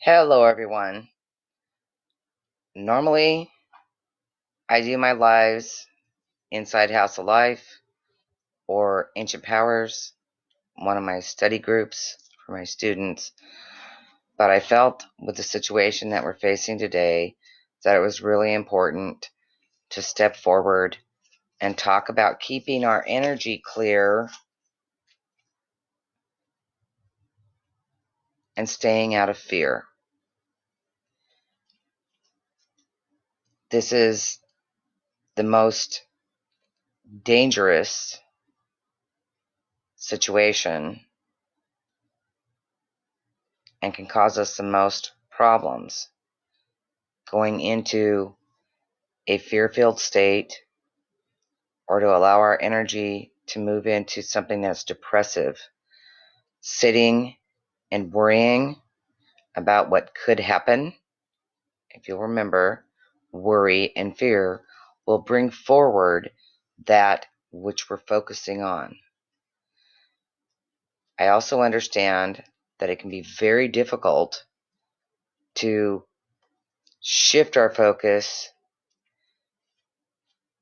Hello, everyone. Normally, I do my lives inside House of Life or Ancient Powers, one of my study groups for my students. But I felt with the situation that we're facing today that it was really important to step forward and talk about keeping our energy clear and staying out of fear. This is the most dangerous situation and can cause us the most problems. Going into a fear-filled state or to allow our energy to move into something that's depressive. Sitting and worrying about what could happen, if you'll remember, worry and fear will bring forward that which we're focusing on. I also understand that it can be very difficult to shift our focus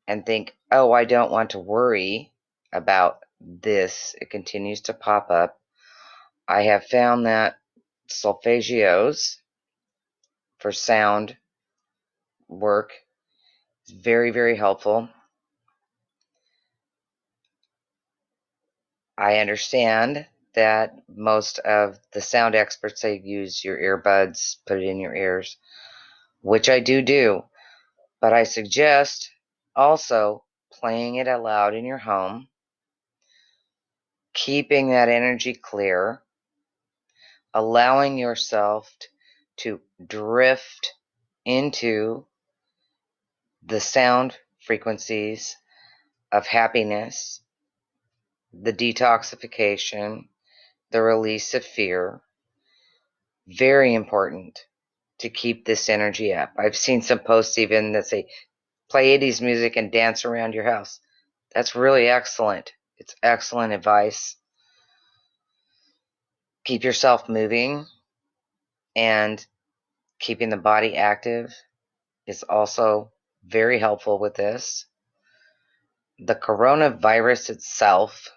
and think, oh, I don't want to worry about this. It continues to pop up. I have found that solfeggios for sound work is very, very helpful. I understand that most of the sound experts say use your earbuds, put it in your ears, which I do, but I suggest also playing it aloud in your home, keeping that energy clear, allowing yourself to drift into the sound frequencies of happiness, the detoxification, the release of fear. Very important to keep this energy up. I've seen some posts even that say, play 80s music and dance around your house. That's really excellent. It's excellent advice. Keep yourself moving, and keeping the body active is also very helpful with this. The coronavirus itself,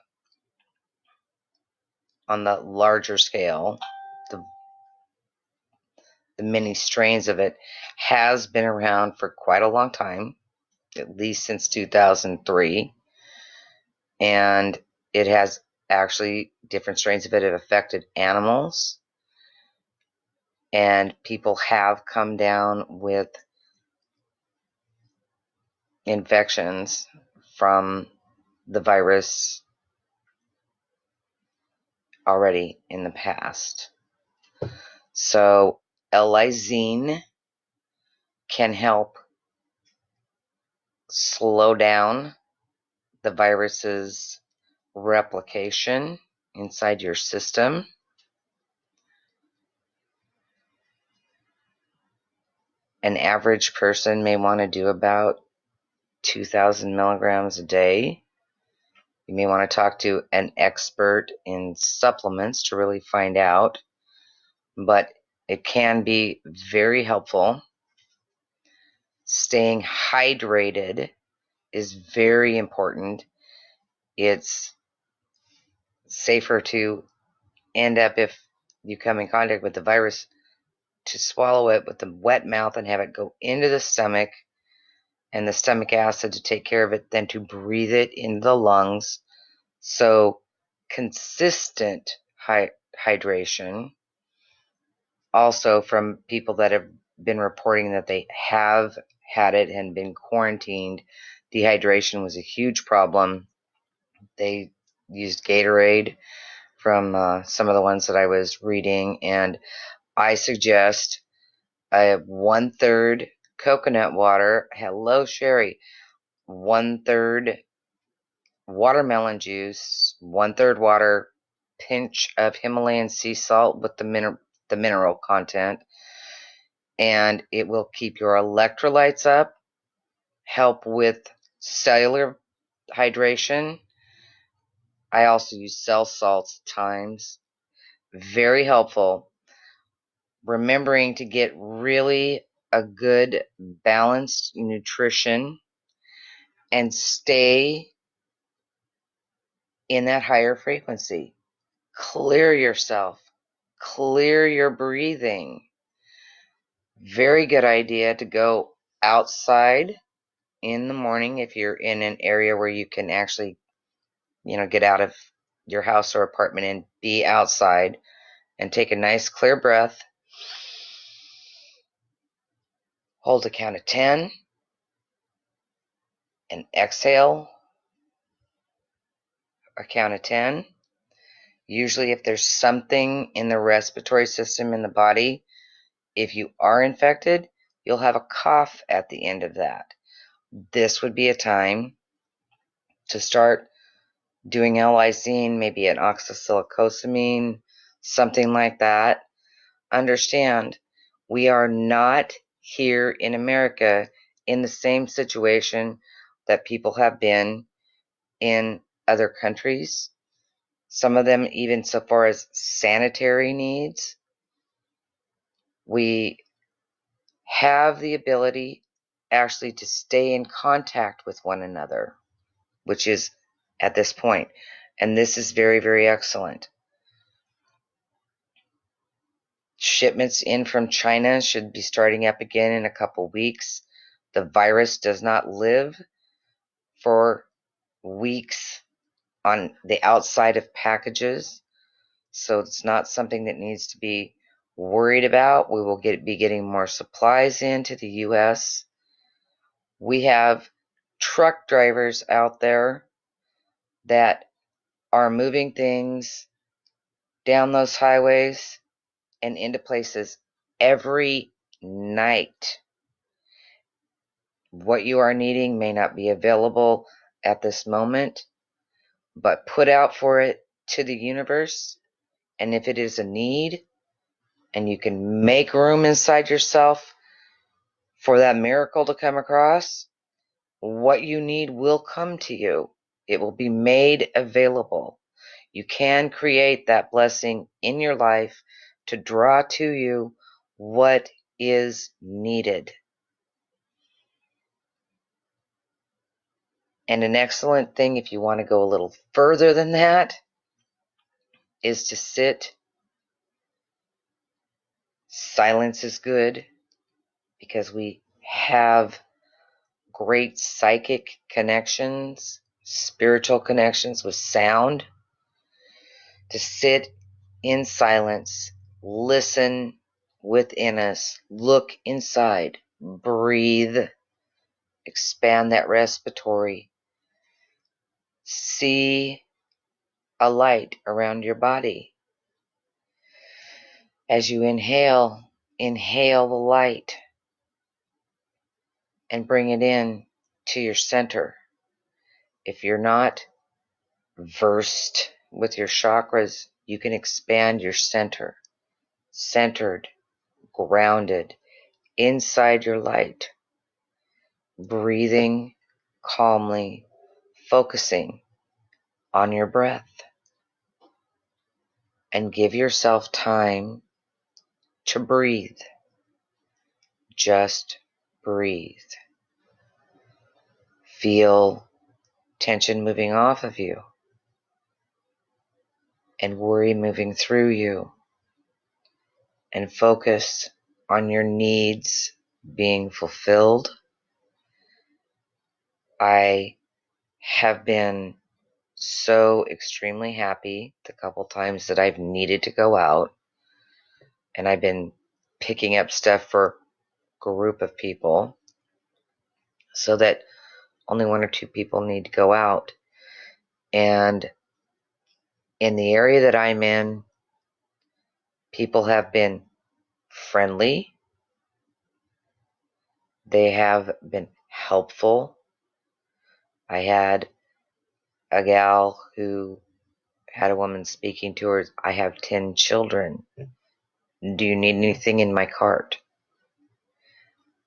on the larger scale, the many strains of it, has been around for quite a long time, at least since 2003. And it has actually, different strains of it have affected animals. And people have come down with infections from the virus already in the past. So L-lysine can help slow down the virus's replication inside your system. An average person may want to do about 2,000 milligrams a day. You may want to talk to an expert in supplements to really find out, but it can be very helpful. Staying hydrated is very important. It's safer to end up, if you come in contact with the virus, to swallow it with a wet mouth and have it go into the stomach and the stomach acid to take care of it than to breathe it into the lungs. So consistent hydration. Also, from people that have been reporting that they have had it and been quarantined, dehydration was a huge problem. They used Gatorade from some of the ones that I was reading, and I suggest a 1/3 coconut water. Hello, Sherry. 1/3 watermelon juice, 1/3 water, pinch of Himalayan sea salt with the mineral content, and it will keep your electrolytes up, help with cellular hydration. I also use cell salts at times. Very helpful. remembering to get really a good balanced nutrition and stay in that higher frequency. Clear yourself. Clear your breathing. Very good idea to go outside in the morning if you're in an area where you can actually, get out of your house or apartment and be outside and take a nice clear breath. Hold a count of 10 and exhale a count of 10. Usually if there's something in the respiratory system in the body, if you are infected, you'll have a cough at the end of that. This would be a time to start doing L-lysine, maybe an oxacillocosамine, something like that. Understand, we are not here in America in the same situation that people have been in other countries. Some of them even so far as sanitary needs. We have the ability actually to stay in contact with one another, which is at this point. And this is very, very excellent. Shipments in from China should be starting up again in a couple weeks. The virus does not live for weeks on the outside of packages, so it's not something that needs to be worried about. We will be getting more supplies into the U.S. We have truck drivers out there that are moving things down those highways and into places every night. What you are needing may not be available at this moment, but put out for it to the universe. And if it is a need and you can make room inside yourself for that miracle to come across, what you need will come to you. It will be made available. You can create that blessing in your life to draw to you what is needed. And an excellent thing, if you want to go a little further than that, is to sit. Silence is good because we have great psychic connections, spiritual connections with sound. To sit in silence, listen within us, look inside, breathe, expand that respiratory, see a light around your body. As you inhale, inhale the light and bring it in to your center. If you're not versed with your chakras, you can expand your center. Centered, grounded, inside your light. Breathing calmly, focusing on your breath. And give yourself time to breathe. Just breathe. Feel tension moving off of you and worry moving through you, and focus on your needs being fulfilled. I have been so extremely happy the couple times that I've needed to go out, and I've been picking up stuff for a group of people so that only one or two people need to go out. And in the area that I'm in, people have been friendly. They have been helpful. I had a gal who had a woman speaking to her, I have 10 children. Do you need anything in my cart?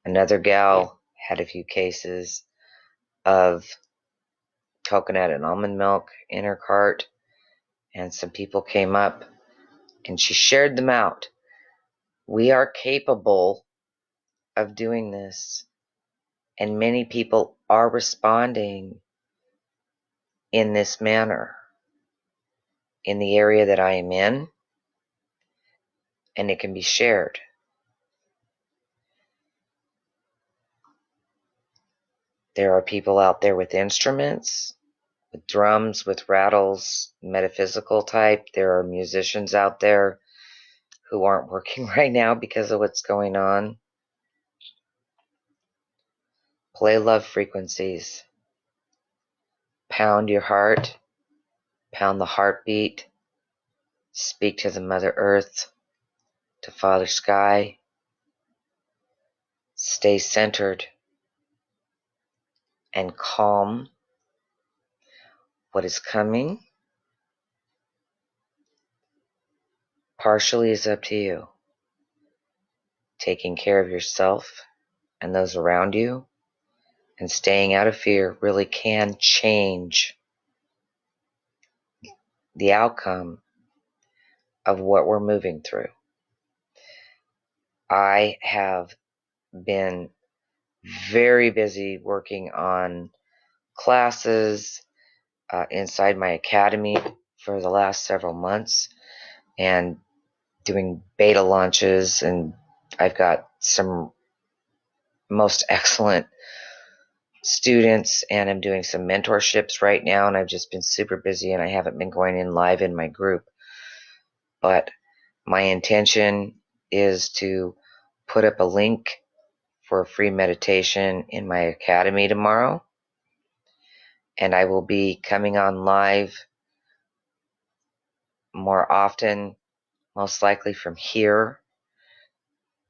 Another gal had a few cases of coconut and almond milk in her cart, and some people came up and she shared them out. We are capable of doing this, and many people are responding in this manner in the area that I am in, and it can be shared. There are people out there with instruments, with drums, with rattles, metaphysical type. There are musicians out there who aren't working right now because of what's going on. Play love frequencies. Pound your heart. Pound the heartbeat. Speak to the Mother Earth, to Father Sky. Stay centered and calm. What is coming partially is up to you. Taking care of yourself and those around you and staying out of fear really can change the outcome of what we're moving through. I have been very busy working on classes inside my academy for the last several months and doing beta launches, and I've got some most excellent students, and I'm doing some mentorships right now, and I've just been super busy and I haven't been going in live in my group. But my intention is to put up a link for a free meditation in my academy tomorrow, and I will be coming on live more often, most likely from here,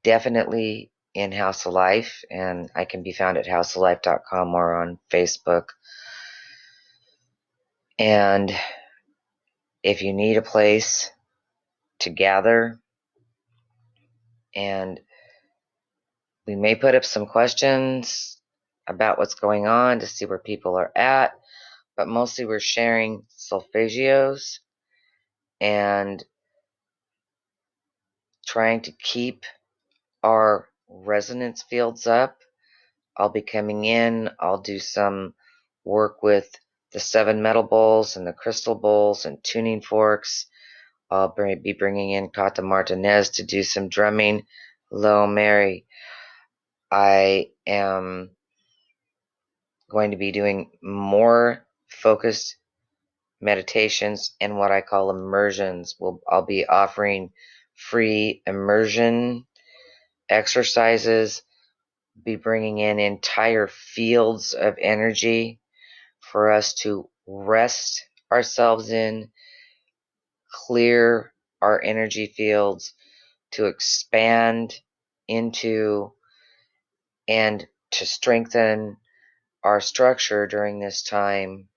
definitely in House of Life, and I can be found at houseoflife.com or on Facebook. And if you need a place to gather, and we may put up some questions about what's going on to see where people are at, but mostly we're sharing solfeggios and trying to keep our resonance fields up. I'll be coming in, I'll do some work with the 7 metal bowls and the crystal bowls and tuning forks. I'll be bringing in Kata Martinez to do some drumming. Hello, Mary. I am going to be doing more focused meditations and what I call immersions. I'll be offering free immersion exercises, be bringing in entire fields of energy for us to rest ourselves in, clear our energy fields, to expand into, and to strengthen our structure during this time,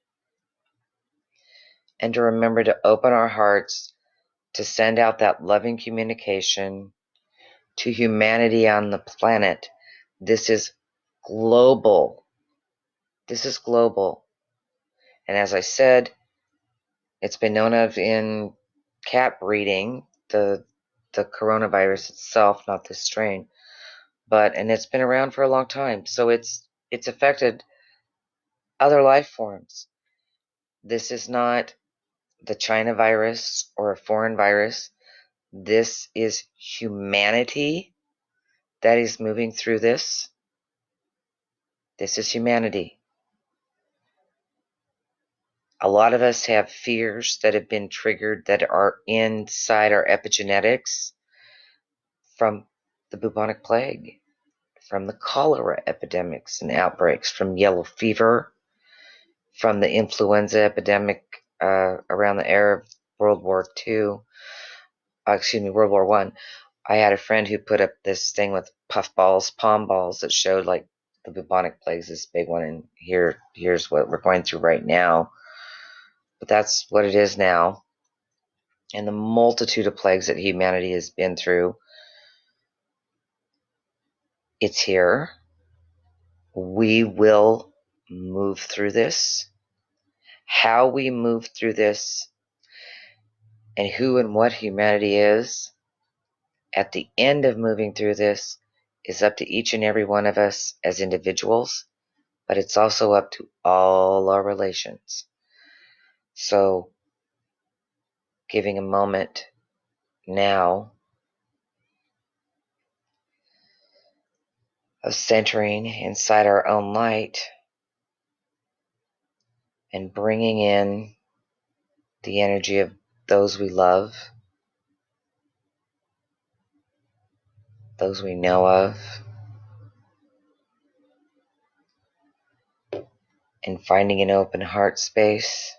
and to remember to open our hearts to send out that loving communication to humanity on the planet. This is global. This is global. And as I said, it's been known of in cat breeding, the coronavirus itself, not this strain, and it's been around for a long time. So it's affected other life forms. This is not the China virus or a foreign virus. This is humanity that is moving through this. This is humanity. A lot of us have fears that have been triggered that are inside our epigenetics from the bubonic plague, from the cholera epidemics and outbreaks, from yellow fever, from the influenza epidemic around the era of World War War One. I had a friend who put up this thing with puffballs, palm balls that showed like the bubonic plague's this big one, and here's what we're going through right now. But that's what it is now. And the multitude of plagues that humanity has been through, it's here. We will move through this. How we move through this and who and what humanity is at the end of moving through this is up to each and every one of us as individuals, but it's also up to all our relations. So, giving a moment now of centering inside our own light and bringing in the energy of those we love, those we know of, and finding an open heart space,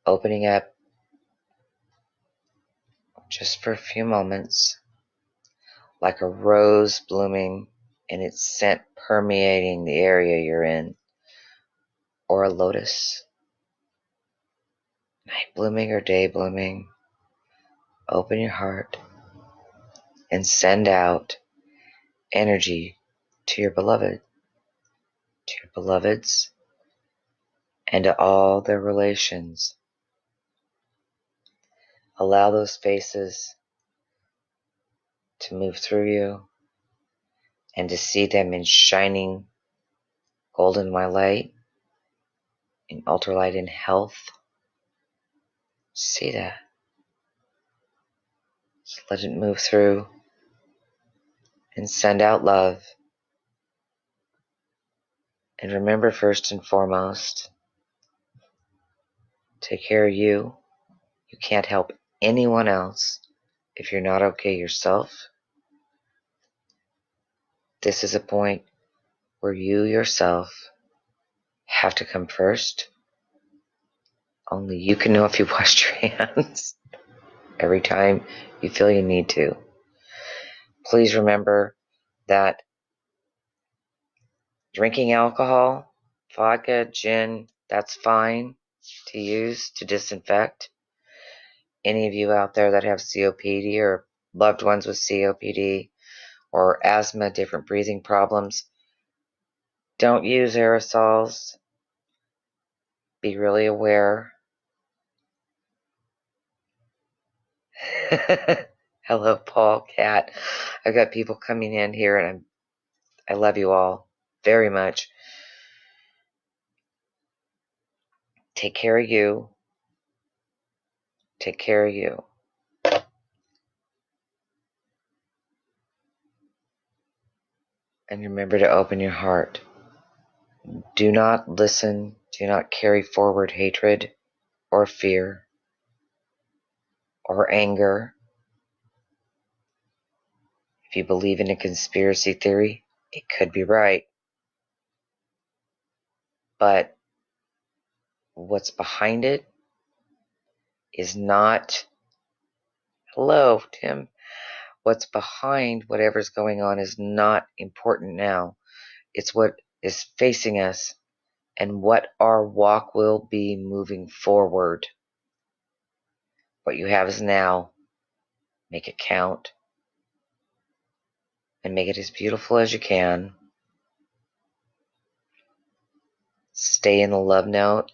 opening up just for a few moments, like a rose blooming and its scent permeating the area you're in, or a lotus, night blooming or day blooming. Open your heart and send out energy to your beloved, to your beloveds, and to all their relations. Allow those faces to move through you and to see them in shining golden light, in ultralight and health. See that. Just let it move through and send out love. And remember, first and foremost, take care of you. You can't help anyone else if you're not okay yourself. This is a point where you yourself have to come first. Only you can know if you washed your hands every time you feel you need to. Please remember that drinking alcohol, vodka, gin, that's fine to use to disinfect. Any of you out there that have COPD or loved ones with COPD or asthma, different breathing problems, don't use aerosols. Be really aware. Hello, Paul, Kat. I've got people coming in here, and I love you all very much. Take care of you. Take care of you. And remember to open your heart. Do not listen. Do not carry forward hatred or fear or anger. If you believe in a conspiracy theory, it could be right. But what's behind it is not... Hello, Tim. What's behind whatever's going on is not important now. It's what is facing us and what our walk will be moving forward. What you have is now. Make it count. And make it as beautiful as you can. Stay in the love note.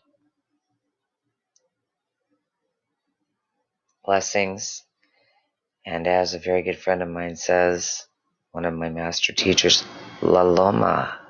Blessings. And as a very good friend of mine says, one of my master teachers, La Loma.